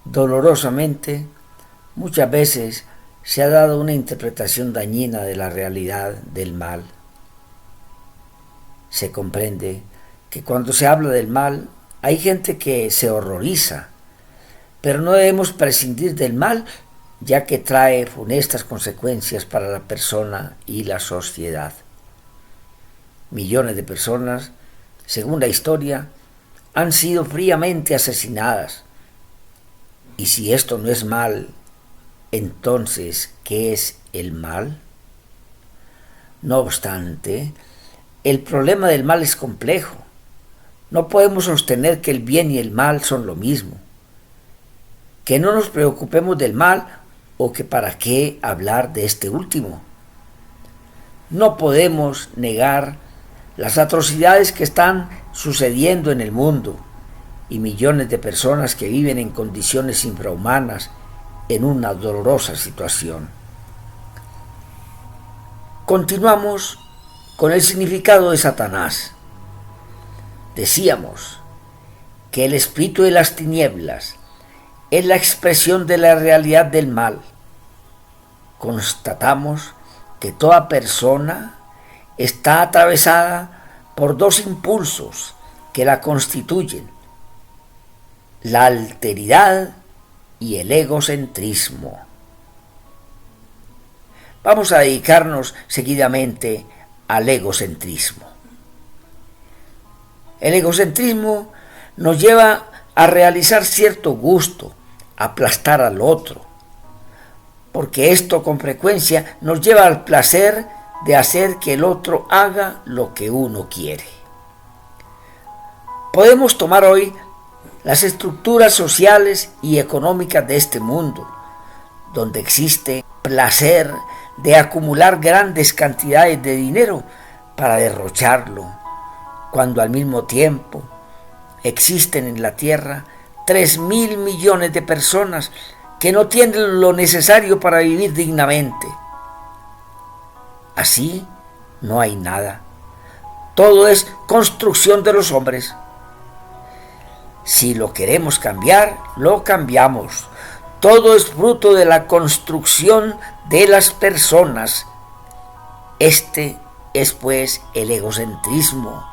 Dolorosamente, muchas veces se ha dado una interpretación dañina de la realidad del mal. Se comprende que cuando se habla del mal, hay gente que se horroriza, pero no debemos prescindir del mal, ya que trae funestas consecuencias para la persona y la sociedad. Millones de personas, según la historia, han sido fríamente asesinadas. Y si esto no es mal, entonces, ¿qué es el mal? No obstante, el problema del mal es complejo. No podemos sostener que el bien y el mal son lo mismo. Que no nos preocupemos del mal o que para qué hablar de este último. No podemos negar las atrocidades que están sucediendo en el mundo y millones de personas que viven en condiciones infrahumanas en una dolorosa situación. Continuamos con el significado de Satanás. Decíamos que el espíritu de las tinieblas es la expresión de la realidad del mal. Constatamos que toda persona está atravesada por dos impulsos que la constituyen: la alteridad y el egocentrismo. Vamos a dedicarnos seguidamente al egocentrismo. El egocentrismo nos lleva a realizar cierto gusto, a aplastar al otro, porque esto con frecuencia nos lleva al placer de hacer que el otro haga lo que uno quiere. Podemos tomar hoy las estructuras sociales y económicas de este mundo, donde existe placer de acumular grandes cantidades de dinero para derrocharlo, cuando al mismo tiempo existen en la tierra 3.000 millones de personas que no tienen lo necesario para vivir dignamente. Así no hay nada. Todo es construcción de los hombres. Si lo queremos cambiar, lo cambiamos. Todo es fruto de la construcción de las personas. Este es pues el egocentrismo,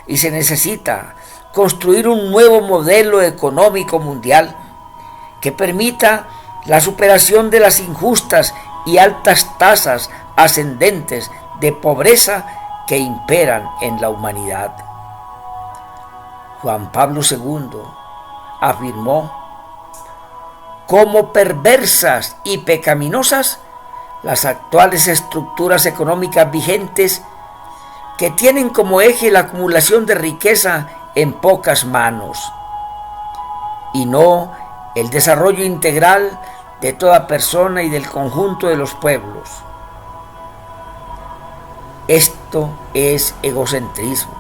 y se necesita construir un nuevo modelo económico mundial que permita la superación de las injustas y altas tasas ascendentes de pobreza que imperan en la humanidad. Juan Pablo II afirmó: como perversas y pecaminosas las actuales estructuras económicas vigentes, que tienen como eje la acumulación de riqueza en pocas manos, y no el desarrollo integral de toda persona y del conjunto de los pueblos. Esto es egocentrismo.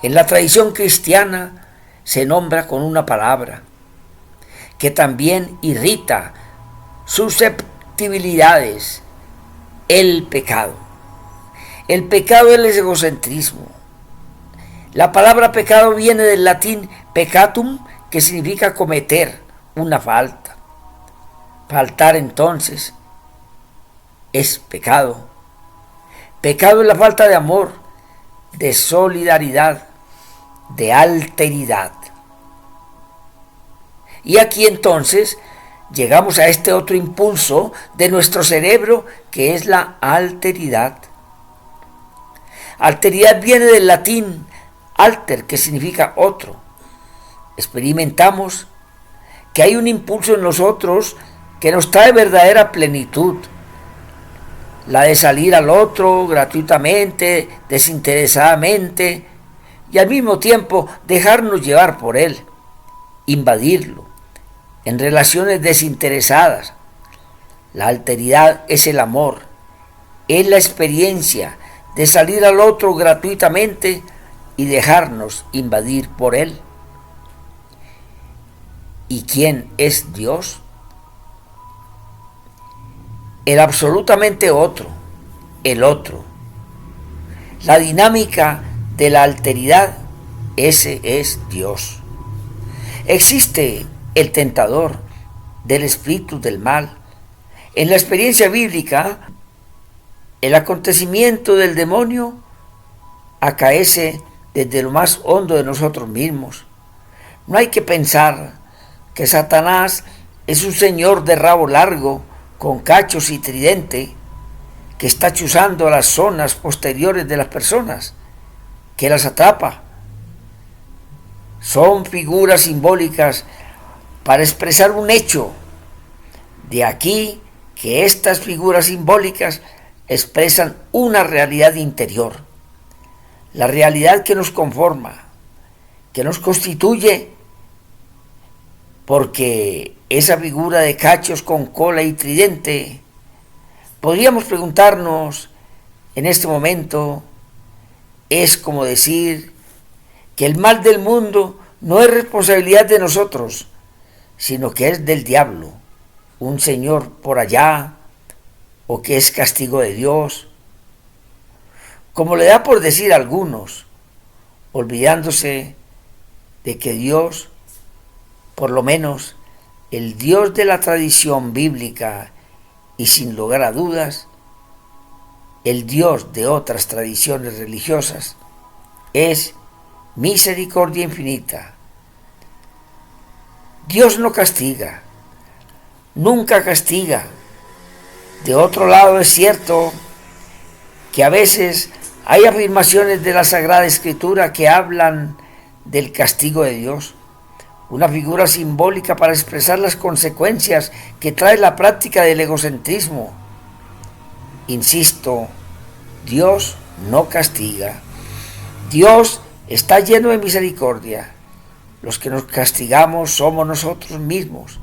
En la tradición cristiana se nombra con una palabra que también irrita susceptibilidades: el pecado. El pecado es el egocentrismo. La palabra pecado viene del latín peccatum, que significa cometer una falta. Faltar entonces es pecado. Pecado es la falta de amor, de solidaridad, de alteridad. Y aquí entonces llegamos a este otro impulso de nuestro cerebro, que es la alteridad. Alteridad viene del latín alter, que significa otro. Experimentamos que hay un impulso en nosotros que nos trae verdadera plenitud, la de salir al otro gratuitamente, desinteresadamente, y al mismo tiempo dejarnos llevar por él, invadirlo, en relaciones desinteresadas. La alteridad es el amor, es la experiencia de salir al otro gratuitamente y dejarnos invadir por él. ¿Y quién es Dios? El absolutamente otro, el otro. La dinámica de la alteridad, ese es Dios. Existe el tentador del espíritu del mal. En la experiencia bíblica, el acontecimiento del demonio acaece desde lo más hondo de nosotros mismos. No hay que pensar que Satanás es un señor de rabo largo, con cachos y tridente, que está chuzando las zonas posteriores de las personas, que las atrapa. Son figuras simbólicas para expresar un hecho. De aquí que estas figuras simbólicas expresan una realidad interior, la realidad que nos conforma, que nos constituye, porque esa figura de cachos con cola y tridente, podríamos preguntarnos en este momento, es como decir que el mal del mundo no es responsabilidad de nosotros, sino que es del diablo, un señor por allá, o que es castigo de Dios, como le da por decir a algunos, olvidándose de que Dios, por lo menos el Dios de la tradición bíblica y sin lugar a dudas, el Dios de otras tradiciones religiosas, es misericordia infinita. Dios no castiga, nunca castiga. De otro lado, es cierto que a veces hay afirmaciones de la Sagrada Escritura que hablan del castigo de Dios, una figura simbólica para expresar las consecuencias que trae la práctica del egocentrismo. Insisto, Dios no castiga. Dios está lleno de misericordia. Los que nos castigamos somos nosotros mismos.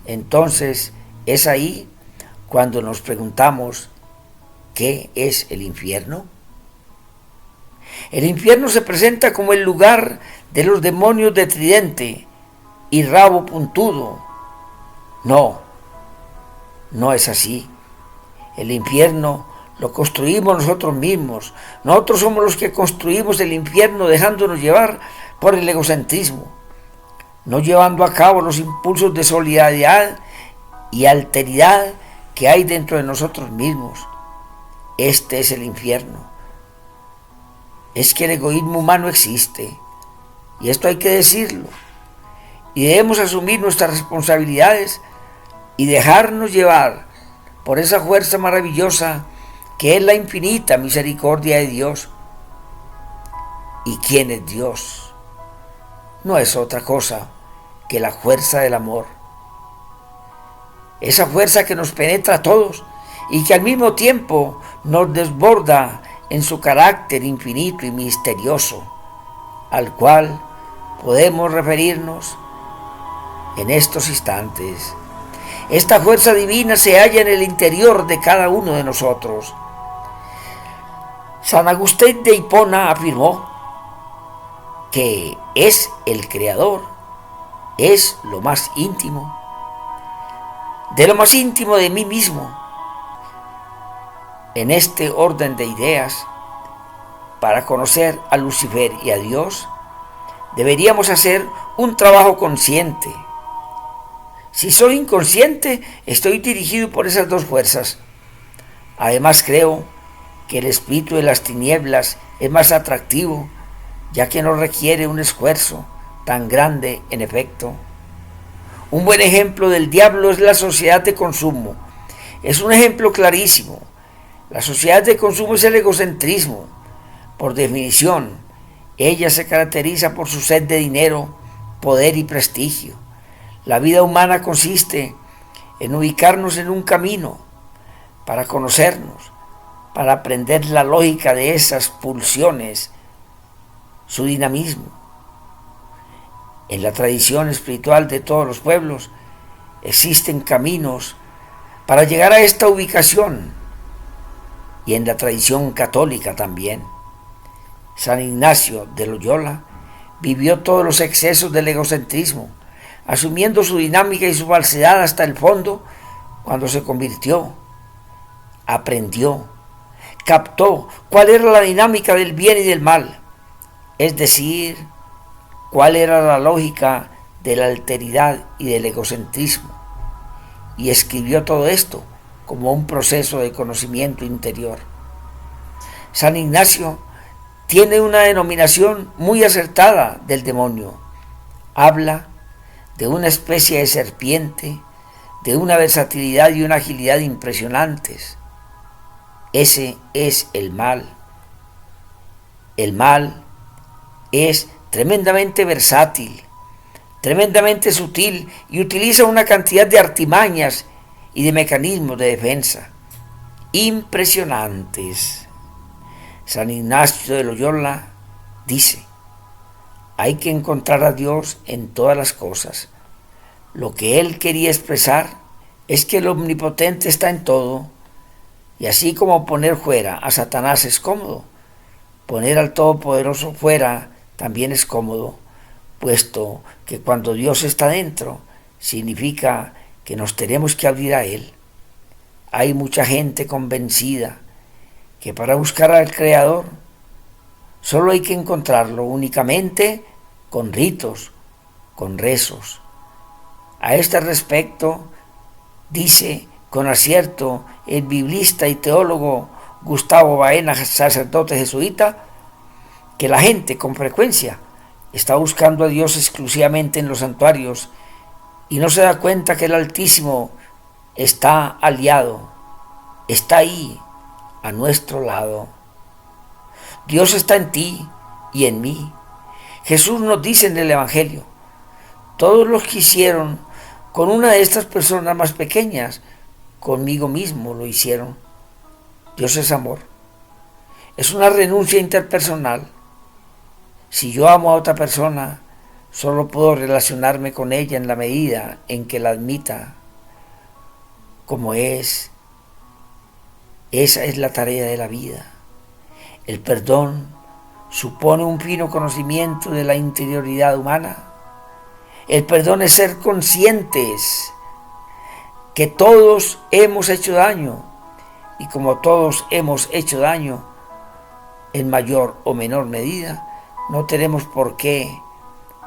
Entonces, es ahí cuando nos preguntamos, ¿qué es el infierno? El infierno se presenta como el lugar de los demonios de tridente y rabo puntudo. No, no es así. El infierno lo construimos nosotros mismos. Nosotros somos los que construimos el infierno dejándonos llevar por el egocentrismo, no llevando a cabo los impulsos de solidaridad y alteridad que hay dentro de nosotros mismos. Este es el infierno. Es que el egoísmo humano existe, y esto hay que decirlo, y debemos asumir nuestras responsabilidades y dejarnos llevar por esa fuerza maravillosa que es la infinita misericordia de Dios. ¿Y quién es Dios? No es otra cosa que la fuerza del amor. Esa fuerza que nos penetra a todos y que al mismo tiempo nos desborda en su carácter infinito y misterioso, al cual podemos referirnos en estos instantes. Esta fuerza divina se halla en el interior de cada uno de nosotros. San Agustín de Hipona afirmó que es el Creador, es lo más íntimo, de lo más íntimo de mí mismo. En este orden de ideas, para conocer a Lucifer y a Dios, deberíamos hacer un trabajo consciente. Si soy inconsciente, estoy dirigido por esas dos fuerzas. Además, creo que el espíritu de las tinieblas es más atractivo, ya que no requiere un esfuerzo tan grande en efecto. Un buen ejemplo del diablo es la sociedad de consumo. Es un ejemplo clarísimo. La sociedad de consumo es el egocentrismo. Por definición, ella se caracteriza por su sed de dinero, poder y prestigio. La vida humana consiste en ubicarnos en un camino para conocernos, para aprender la lógica de esas pulsiones, su dinamismo. En la tradición espiritual de todos los pueblos existen caminos para llegar a esta ubicación, y en la tradición católica también. San Ignacio de Loyola vivió todos los excesos del egocentrismo, asumiendo su dinámica y su falsedad hasta el fondo cuando se convirtió. Aprendió, captó cuál era la dinámica del bien y del mal, es decir, cuál era la lógica de la alteridad y del egocentrismo, y escribió todo esto como un proceso de conocimiento interior. San Ignacio tiene una denominación muy acertada del demonio. Habla de una especie de serpiente, de una versatilidad y una agilidad impresionantes. Ese es el mal. El mal es tremendamente versátil, tremendamente sutil y utiliza una cantidad de artimañas y de mecanismos de defensa impresionantes. San Ignacio de Loyola dice: hay que encontrar a Dios en todas las cosas. Lo que él quería expresar es que el Omnipotente está en todo, y así como poner fuera a Satanás es cómodo, poner al Todopoderoso fuera también es cómodo, puesto que cuando Dios está dentro, significa que nos tenemos que abrir a Él. Hay mucha gente convencida que para buscar al Creador solo hay que encontrarlo únicamente con ritos, con rezos. A este respecto, dice con acierto el biblista y teólogo Gustavo Baena, sacerdote jesuita, que la gente con frecuencia está buscando a Dios exclusivamente en los santuarios y no se da cuenta que el Altísimo está aliado, está ahí, a nuestro lado. Dios está en ti y en mí. Jesús nos dice en el Evangelio: todos los que hicieron con una de estas personas más pequeñas, conmigo mismo lo hicieron. Dios es amor. Es una renuncia interpersonal. Si yo amo a otra persona, solo puedo relacionarme con ella en la medida en que la admita como es. Esa es la tarea de la vida. El perdón supone un fino conocimiento de la interioridad humana. El perdón es ser conscientes que todos hemos hecho daño, y como todos hemos hecho daño, en mayor o menor medida, no tenemos por qué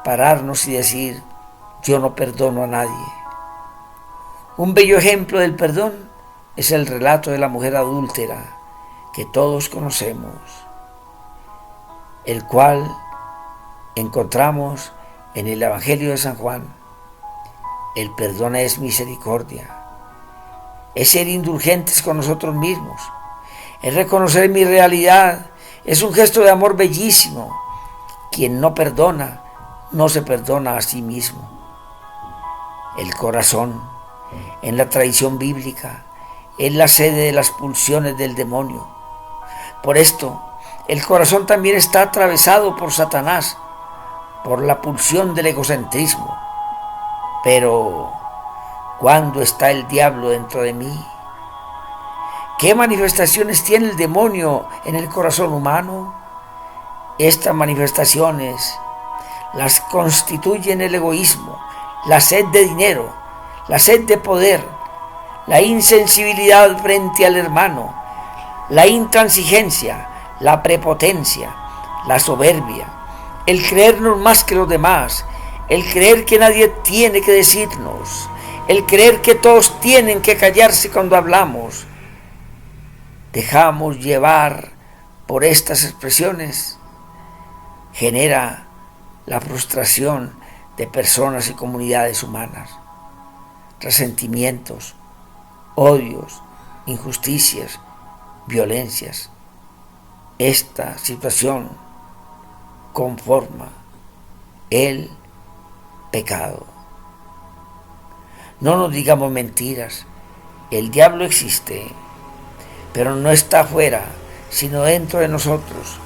pararnos y decir: yo no perdono a nadie. Un bello ejemplo del perdón es el relato de la mujer adúltera que todos conocemos, el cual encontramos en el Evangelio de San Juan. El perdón es misericordia, es ser indulgentes con nosotros mismos, es reconocer mi realidad, es un gesto de amor bellísimo. Quien no perdona, no se perdona a sí mismo. El corazón, en la tradición bíblica, es la sede de las pulsiones del demonio. Por esto, el corazón también está atravesado por Satanás, por la pulsión del egocentrismo. Pero, ¿cuándo está el diablo dentro de mí? ¿Qué manifestaciones tiene el demonio en el corazón humano? Estas manifestaciones las constituyen el egoísmo, la sed de dinero, la sed de poder, la insensibilidad frente al hermano, la intransigencia, la prepotencia, la soberbia, el creernos más que los demás, el creer que nadie tiene que decirnos, el creer que todos tienen que callarse cuando hablamos. Dejamos llevar por estas expresiones, genera la frustración de personas y comunidades humanas, resentimientos, odios, injusticias, violencias. Esta situación conforma el pecado. No nos digamos mentiras. El diablo existe, pero no está afuera, sino dentro de nosotros.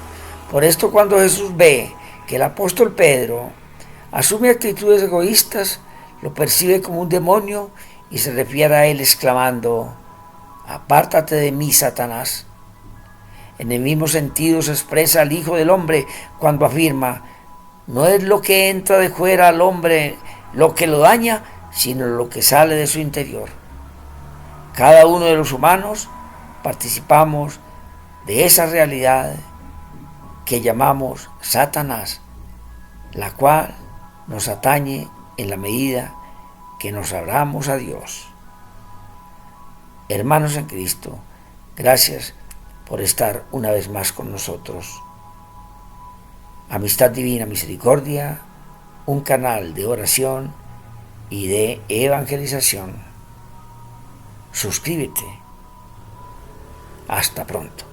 Por esto, cuando Jesús ve que el apóstol Pedro asume actitudes egoístas, lo percibe como un demonio y se refiere a él exclamando: apártate de mí, Satanás. En el mismo sentido se expresa al Hijo del Hombre cuando afirma: no es lo que entra de fuera al hombre lo que lo daña, sino lo que sale de su interior. Cada uno de los humanos participamos de esa realidad que llamamos Satanás, la cual nos atañe en la medida que nos abramos a Dios. Hermanos en Cristo, gracias por estar una vez más con nosotros. Amistad Divina Misericordia, un canal de oración y de evangelización. Suscríbete. Hasta pronto.